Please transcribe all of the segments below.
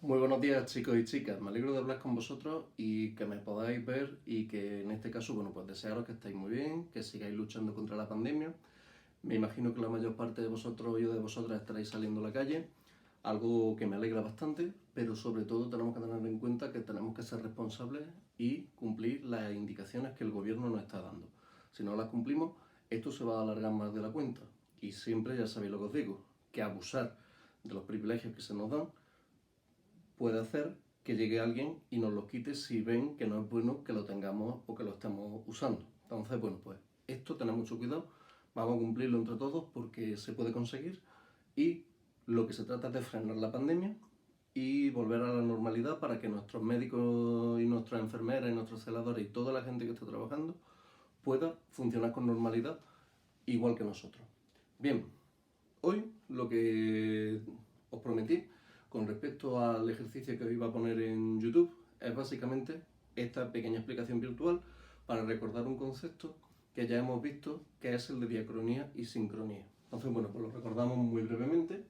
Muy buenos días, chicos y chicas. Me alegro de hablar con vosotros y que me podáis ver y que en este caso, bueno, pues desearos que estéis muy bien, que sigáis luchando contra la pandemia. Me imagino que la mayor parte de vosotros y de vosotras estaréis saliendo a la calle, algo que me alegra bastante, pero sobre todo tenemos que tener en cuenta que tenemos que ser responsables y cumplir las indicaciones que el gobierno nos está dando. Si no las cumplimos, esto se va a alargar más de la cuenta. Y siempre ya sabéis lo que os digo, que abusar de los privilegios que se nos dan puede hacer que llegue alguien y nos lo quite si ven que no es bueno que lo tengamos o que lo estemos usando. Entonces, bueno, pues esto tened mucho cuidado, vamos a cumplirlo entre todos porque se puede conseguir y lo que se trata es de frenar la pandemia y volver a la normalidad para que nuestros médicos y nuestras enfermeras y nuestros celadores y toda la gente que está trabajando pueda funcionar con normalidad igual que nosotros. Bien, hoy lo que os prometí con respecto al ejercicio que os iba a poner en YouTube es básicamente esta pequeña explicación virtual para recordar un concepto que ya hemos visto, que es el de diacronía y sincronía. Entonces, bueno, pues lo recordamos muy brevemente.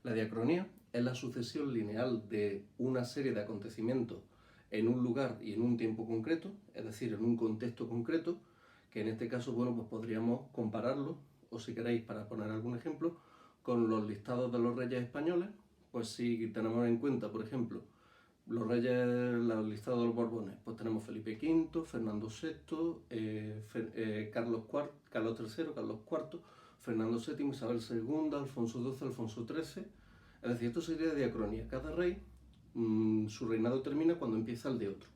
La diacronía es la sucesión lineal de una serie de acontecimientos en un lugar y en un tiempo concreto, es decir, en un contexto concreto, que en este caso, bueno, pues podríamos compararlo, o si queréis, para poner algún ejemplo, con los listados de los reyes españoles. Pues si tenemos en cuenta, por ejemplo, los reyes, los listados de los Borbones, pues tenemos Felipe V, Fernando VI, Carlos III, Carlos IV, Fernando VII, Isabel II, Alfonso XII, Alfonso XIII. Es decir, esto sería diacronía. Cada rey, su reinado termina cuando empieza el de otro.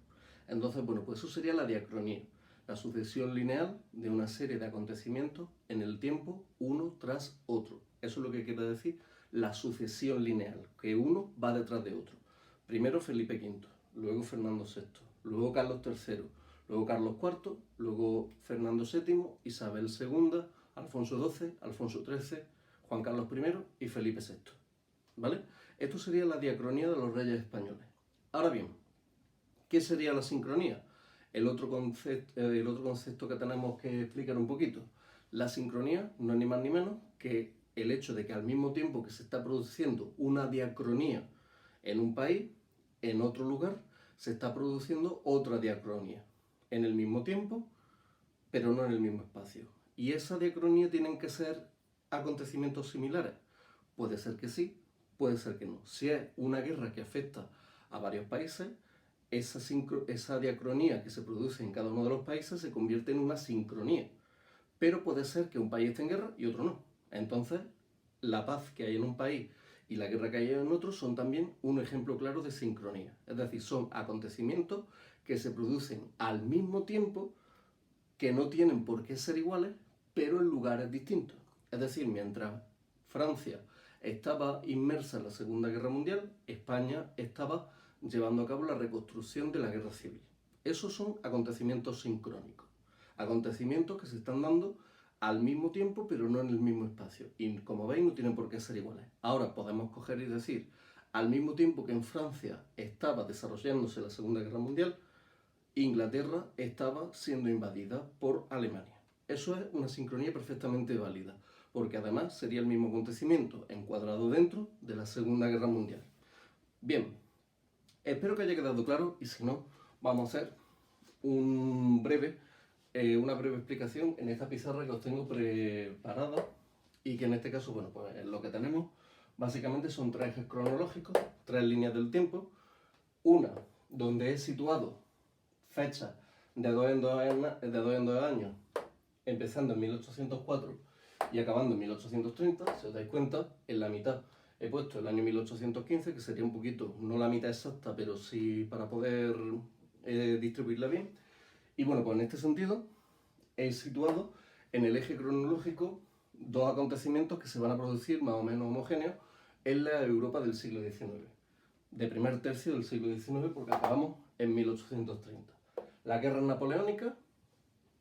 Entonces, bueno, pues eso sería la diacronía, la sucesión lineal de una serie de acontecimientos en el tiempo, uno tras otro. Eso es lo que quiere decir la sucesión lineal, que uno va detrás de otro. Primero Felipe V, luego Fernando VI, luego Carlos III, luego Carlos IV, luego Fernando VII, Isabel II, Alfonso XII, Alfonso XIII, Juan Carlos I y Felipe VI. ¿Vale? Esto sería la diacronía de los reyes españoles. Ahora bien, ¿qué sería la sincronía? El otro concepto que tenemos que explicar un poquito. La sincronía no es ni más ni menos que el hecho de que al mismo tiempo que se está produciendo una diacronía en un país, en otro lugar, se está produciendo otra diacronía. En el mismo tiempo, pero no en el mismo espacio. Y esa diacronía tienen que ser acontecimientos similares. Puede ser que sí, puede ser que no. Si es una guerra que afecta a varios países, esa diacronía que se produce en cada uno de los países se convierte en una sincronía. Pero puede ser que un país esté en guerra y otro no. Entonces, la paz que hay en un país y la guerra que hay en otro son también un ejemplo claro de sincronía. Es decir, son acontecimientos que se producen al mismo tiempo, que no tienen por qué ser iguales, pero en lugares distintos. Es decir, mientras Francia estaba inmersa en la Segunda Guerra Mundial, España estaba llevando a cabo la reconstrucción de la Guerra Civil. Esos son acontecimientos sincrónicos, acontecimientos que se están dando al mismo tiempo, pero no en el mismo espacio. Y como veis, no tienen por qué ser iguales. Ahora podemos coger y decir, al mismo tiempo que en Francia estaba desarrollándose la Segunda Guerra Mundial, Inglaterra estaba siendo invadida por Alemania. Eso es una sincronía perfectamente válida, porque además sería el mismo acontecimiento encuadrado dentro de la Segunda Guerra Mundial. Bien, espero que haya quedado claro y si no, vamos a hacer una breve explicación en esta pizarra que os tengo preparada y que en este caso, bueno, pues lo que tenemos básicamente son tres ejes cronológicos, tres líneas del tiempo, una donde he situado fechas de dos en dos años, empezando en 1804 y acabando en 1830, si os dais cuenta, en la mitad he puesto el año 1815, que sería un poquito, no la mitad exacta, pero sí para poder distribuirla bien. Y bueno, pues en este sentido he situado en el eje cronológico dos acontecimientos que se van a producir más o menos homogéneos en la Europa del siglo XIX, de primer tercio del siglo XIX, porque acabamos en 1830. La guerra napoleónica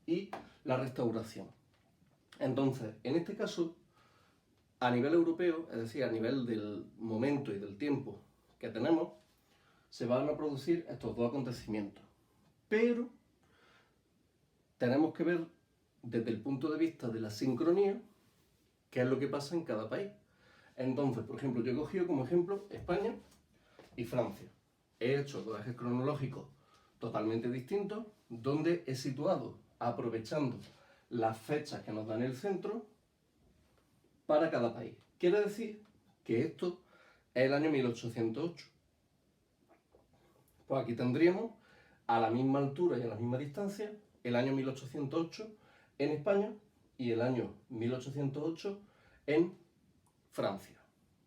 y la restauración. Entonces, en este caso, a nivel europeo, es decir, a nivel del momento y del tiempo que tenemos, se van a producir estos dos acontecimientos. Pero tenemos que ver desde el punto de vista de la sincronía qué es lo que pasa en cada país. Entonces, por ejemplo, yo he cogido como ejemplo España y Francia. He hecho dos ejes cronológicos totalmente distintos, donde he situado, aprovechando las fechas que nos dan el centro, para cada país. Quiere decir que esto es el año 1808. Pues aquí tendríamos, a la misma altura y a la misma distancia, el año 1808 en España y el año 1808 en Francia,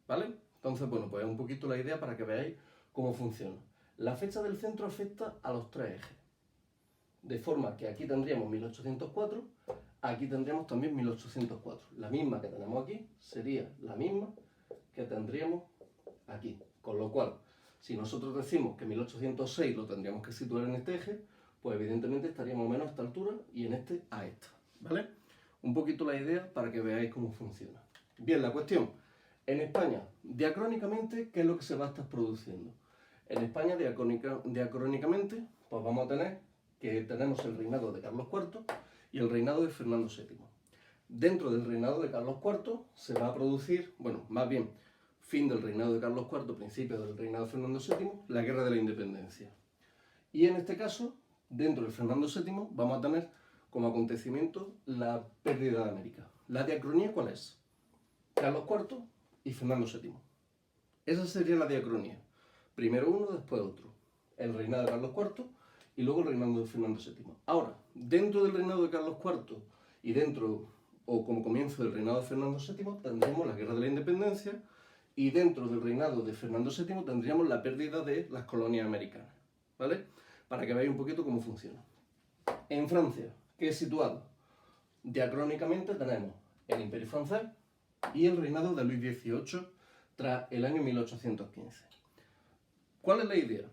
¿vale? Entonces, bueno, pues es un poquito la idea para que veáis cómo funciona. La fecha del centro afecta a los tres ejes, de forma que aquí tendríamos 1804, aquí tendríamos también 1804. La misma que tenemos aquí sería la misma que tendríamos aquí, con lo cual, si nosotros decimos que 1806 lo tendríamos que situar en este eje, pues evidentemente estaríamos menos a esta altura y en este a esta, ¿vale? Un poquito la idea para que veáis cómo funciona. Bien, la cuestión, en España, diacrónicamente, ¿qué es lo que se va a estar produciendo? En España, diacrónicamente, pues vamos a tener que tenemos el reinado de Carlos IV y el reinado de Fernando VII. Dentro del reinado de Carlos IV se va a producir, bueno, más bien, fin del reinado de Carlos IV, principio del reinado de Fernando VII, la Guerra de la Independencia. Y en este caso, dentro de Fernando VII, vamos a tener como acontecimiento la pérdida de América. ¿La diacronía cuál es? Carlos IV y Fernando VII. Esa sería la diacronía. Primero uno, después otro. El reinado de Carlos IV y luego el reinado de Fernando VII. Ahora, dentro del reinado de Carlos IV y dentro, o como comienzo del reinado de Fernando VII, tendríamos la Guerra de la Independencia, y dentro del reinado de Fernando VII tendríamos la pérdida de las colonias americanas, ¿vale? Para que veáis un poquito cómo funciona. En Francia, ¿qué es situado? Diacrónicamente tenemos el Imperio francés y el reinado de Luis XVIII tras el año 1815. ¿Cuál es la idea?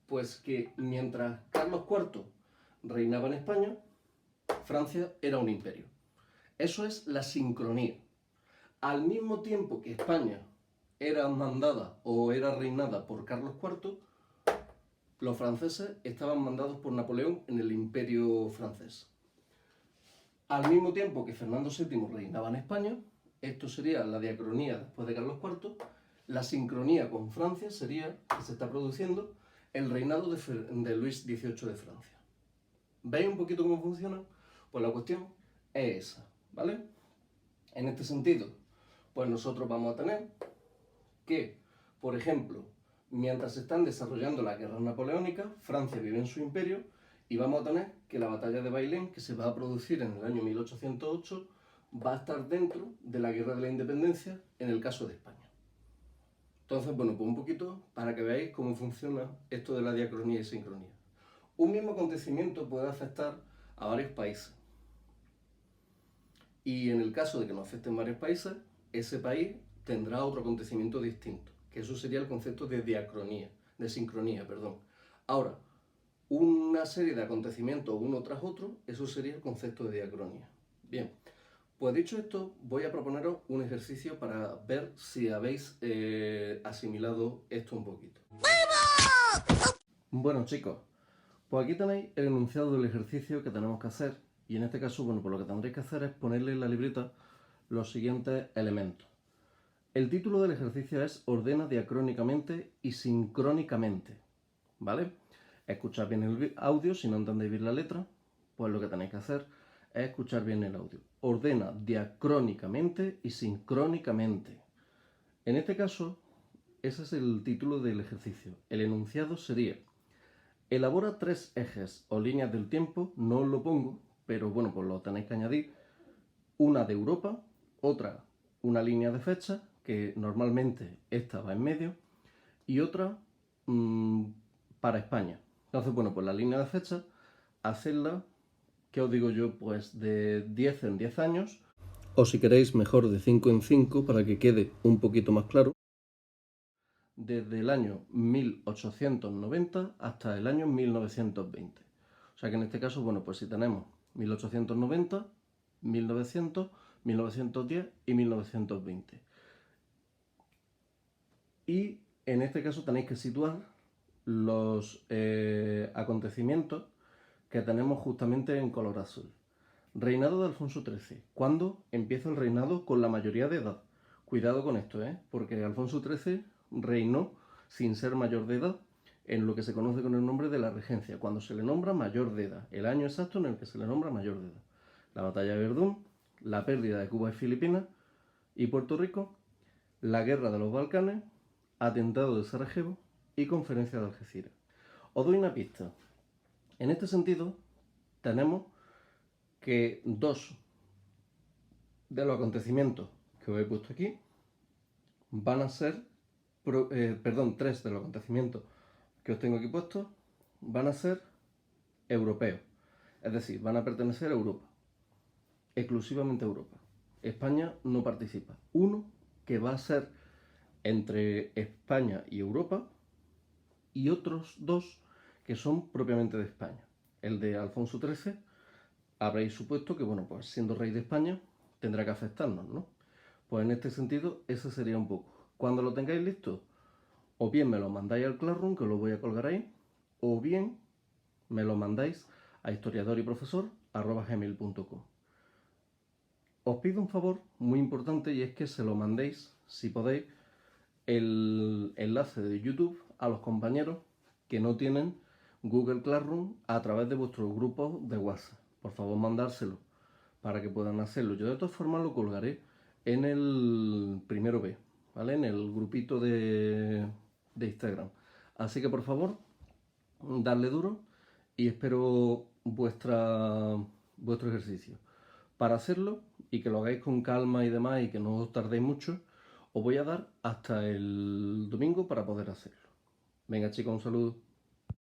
Pues que mientras Carlos IV reinaba en España, Francia era un imperio. Eso es la sincronía. Al mismo tiempo que España era mandada o era reinada por Carlos IV, los franceses estaban mandados por Napoleón en el imperio francés. Al mismo tiempo que Fernando VII reinaba en España, esto sería la diacronía después de Carlos IV, la sincronía con Francia sería, que se está produciendo, el reinado de Luis XVIII de Francia. ¿Veis un poquito cómo funciona? Pues la cuestión es esa, ¿vale? En este sentido, pues nosotros vamos a tener que, por ejemplo, mientras se están desarrollando las guerras napoleónicas, Francia vive en su imperio y vamos a tener que la batalla de Bailén, que se va a producir en el año 1808, va a estar dentro de la Guerra de la Independencia en el caso de España. Entonces, bueno, pues un poquito para que veáis cómo funciona esto de la diacronía y sincronía. Un mismo acontecimiento puede afectar a varios países. Y en el caso de que no afecten varios países, ese país tendrá otro acontecimiento distinto, que eso sería el concepto de diacronía, de sincronía, perdón. Ahora, una serie de acontecimientos uno tras otro, eso sería el concepto de diacronía. Bien, pues dicho esto, voy a proponeros un ejercicio para ver si habéis asimilado esto un poquito. Bueno, chicos, pues aquí tenéis el enunciado del ejercicio que tenemos que hacer, y en este caso, bueno, pues lo que tendréis que hacer es ponerle en la libreta los siguientes elementos. El título del ejercicio es Ordena diacrónicamente y sincrónicamente, ¿vale? Escuchad bien el audio, si no entendéis bien la letra, pues lo que tenéis que hacer es escuchar bien el audio. Ordena diacrónicamente y sincrónicamente. En este caso, ese es el título del ejercicio. El enunciado sería: elabora 3 ejes o líneas del tiempo, no os lo pongo, pero bueno, pues lo tenéis que añadir. Una de Europa, otra una línea de fecha, que normalmente esta va en medio, y otra para España. Entonces, bueno, pues la línea de fecha, hacedla, ¿qué os digo yo? Pues de 10 en 10 años, o si queréis mejor de 5 en 5 para que quede un poquito más claro, desde el año 1890 hasta el año 1920. O sea que en este caso, bueno, pues si tenemos 1890, 1900, 1910 y 1920. Y en este caso tenéis que situar los acontecimientos que tenemos justamente en color azul. Reinado de Alfonso XIII. ¿Cuándo empieza el reinado con la mayoría de edad? Cuidado con esto, porque Alfonso XIII reinó sin ser mayor de edad, en lo que se conoce con el nombre de la regencia, cuando se le nombra mayor de edad, el año exacto en el que se le nombra mayor de edad. La batalla de Verdún, la pérdida de Cuba y Filipinas y Puerto Rico, la guerra de los Balcanes, atentado de Sarajevo y conferencia de Algeciras. Os doy una pista. En este sentido, tenemos que dos de los acontecimientos que os he puesto aquí van a ser, tres de los acontecimientos que os tengo aquí puestos van a ser europeos. Es decir, van a pertenecer a Europa. Exclusivamente a Europa. España no participa. Uno que va a ser entre España y Europa y otros dos que son propiamente de España. El de Alfonso XIII, habréis supuesto que, bueno, pues siendo rey de España tendrá que afectarnos, ¿no? Pues en este sentido, ese sería un poco. Cuando lo tengáis listo, o bien me lo mandáis al Classroom, que lo voy a colgar ahí, o bien me lo mandáis a historiadoryprofesor@gmail.com. Os pido un favor muy importante y es que se lo mandéis, si podéis, el enlace de YouTube a los compañeros que no tienen Google Classroom a través de vuestros grupos de WhatsApp. Por favor, mandárselo para que puedan hacerlo. Yo de todas formas lo colgaré en el primero B, ¿vale? En el grupito de Instagram. Así que por favor, darle duro y espero vuestro ejercicio. Para hacerlo y que lo hagáis con calma y demás y que no os tardéis mucho, os voy a dar hasta el domingo para poder hacerlo. Venga chicos, un saludo.